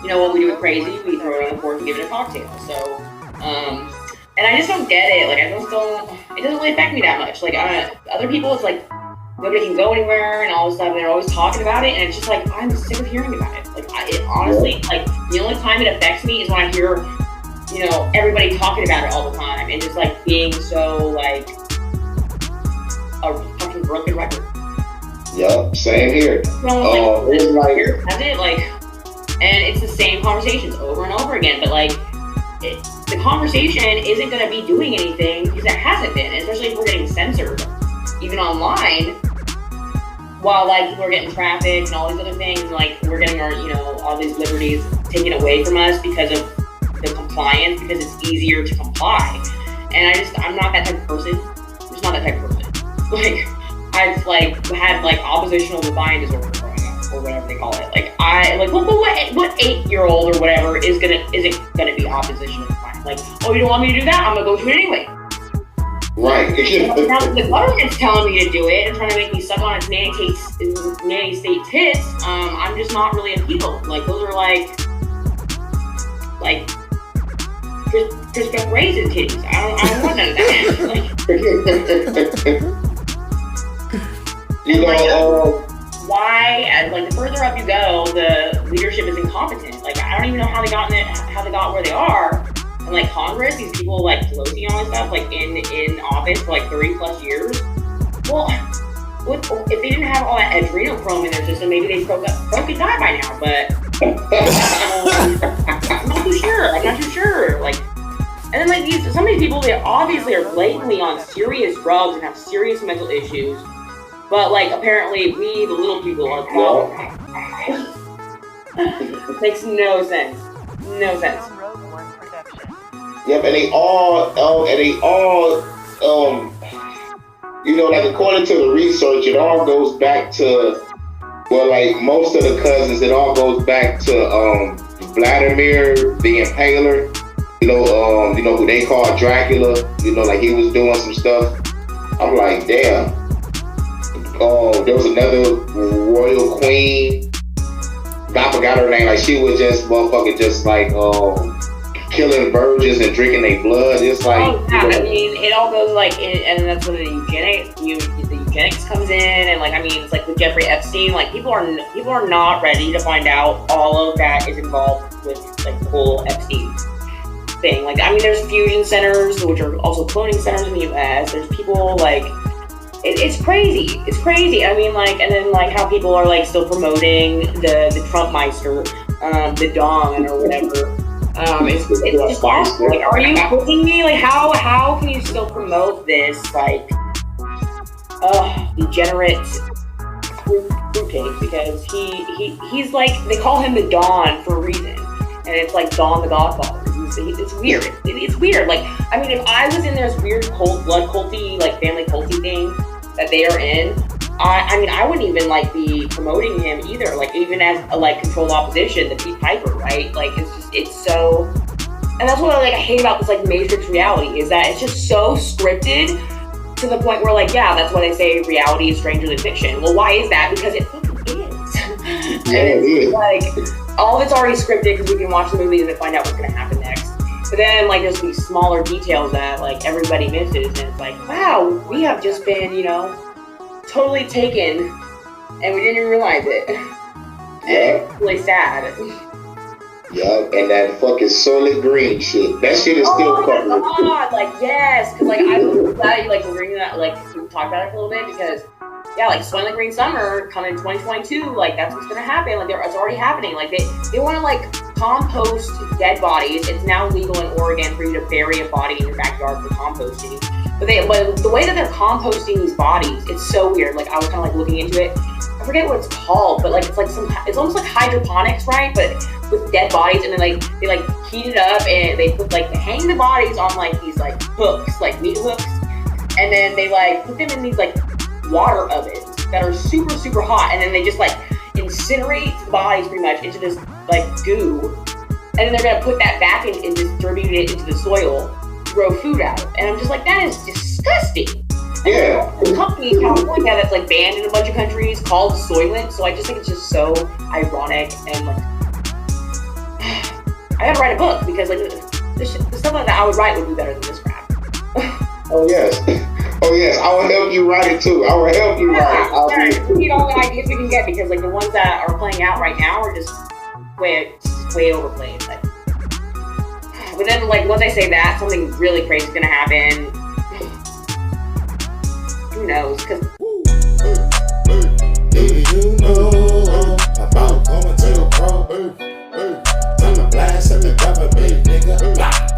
you know what we do with crazy? We throw it on the board and give it a cocktail. So, and I just don't get it. Like, I just don't, it doesn't really affect me that much. Like, other people, it's like, nobody can go anywhere and all this stuff, and they're always talking about it, and it's just like, I'm sick of hearing about it. Like, it honestly, like, the only time it affects me is when I hear, you know, everybody talking about it all the time, and just, like, being so, like, a fucking broken record. Yep, same here. It's like, that's it, like, and it's the same conversations over and over again, but, like, the conversation isn't going to be doing anything because it hasn't been, especially if we're getting censored, even online, while, like, people are getting trafficked and all these other things, and, like, we're getting our, you know, all these liberties taken away from us because of the compliance, because it's easier to comply. And I'm not that type of person. I'm just not that type of person. Like, I've, like, had, like, oppositional defiant disorder growing up, or whatever they call it. Like, what 8-year-old or whatever isn't gonna be oppositional defiant? Like, oh, you don't want me to do that? I'm gonna go do it anyway. Right. Now that the government's telling me to do it and trying to make me suck on its nanny state tits, I'm just not really appealed. Like, those are like just raisin titties. I don't want none of that. You know, why? Like, the further up you go, the leadership is incompetent. Like, I don't even know how they got where they are. And, like, Congress, these people, like, Pelosi and all this stuff, like, in office for, like, 30 plus years. Well, if they didn't have all that adrenochrome in their system, maybe they broke and died by now, but I'm not too sure. Like, and then, like, some of these people, they obviously are blatantly on serious drugs and have serious mental issues, but, like, apparently we, the little people, are problem. Makes no sense. No sense. Yep, and they all, you know, like, according to the research, it all goes back to, well, like, most of the cousins, it all goes back to Vladimir the Impaler. You know who they call Dracula. You know, like, he was doing some stuff. I'm like, damn. There was another royal queen. I forgot her name. Like, she was just motherfucking just like killing virgins and drinking their blood. It's like, oh yeah, I mean, it all goes like, and that's where the eugenics comes in, and, like, I mean, it's like with Jeffrey Epstein, like, people are not ready to find out all of that is involved with, like, the whole Epstein thing. Like, I mean, there's fusion centers, which are also cloning centers in the U.S. There's people, like, it's crazy. It's crazy. I mean, like, and then, like, how people are, like, still promoting the Trumpmeister, the Dong or whatever. It's just awful. Like, are you kidding me? Like, how can you still promote this, like, degenerate fruitcake? Because he's like, they call him the Don for a reason, and it's like Don the Godfather. It's weird. It's weird. Like, I mean, if I was in this weird blood culty, like, family culty thing that they are in, I mean, I wouldn't even, like, be promoting him either. Like, even as a, like, controlled opposition, the Pete Piper, right? Like, it's so, and that's what I hate about this, like, Matrix reality, is that it's just so scripted to the point where, like, yeah, that's why they say reality is stranger than fiction. Well, why is that? Because it fucking is. Yeah, it is. Like, all of it's already scripted because we can watch the movie and then find out what's going to happen next. But then, like, there's these smaller details that, like, everybody misses, and it's like, wow, we have just been, you know, totally taken, and we didn't even realize it. And it's really sad. Yeah, and that fucking solid green shit. That shit is still covered. Oh my god, like, yes, because, like, I'm glad you, like, were bringing that, like, we talked about it for a little bit, because, yeah, like, Soylent Green Summer coming in 2022, like, that's what's gonna happen. Like, it's already happening. Like, they want to, like, compost dead bodies. It's now legal in Oregon for you to bury a body in your backyard for composting. But the way that they're composting these bodies, it's so weird. Like, I was kind of, like, looking into it. I forget what it's called, but, like, it's almost like hydroponics, right? But with dead bodies, and then, like, they, like, heat it up, and they put, like, they hang the bodies on, like, these, like, hooks, like meat hooks, and then they, like, put them in these, like, water ovens that are super, super hot, and then they just, like, incinerate the bodies pretty much into this, like, goo, and then they're gonna put that back in and distribute it into the soil to grow food out. And I'm just like, that is disgusting. Yeah. There's a company in California that's, like, banned in a bunch of countries called Soylent, so I just think it's just so ironic and, like, I gotta write a book because like the stuff like that I would write would be better than this crap. Oh yes. Oh yes, I will help you write it too. I will help you write it. We need all the ideas we can get because like the ones that are playing out right now are just way overplayed. But then like once I say that, something really crazy is gonna happen. Who knows? Because do you know about going to the pro? Time to blast at the government, nigga.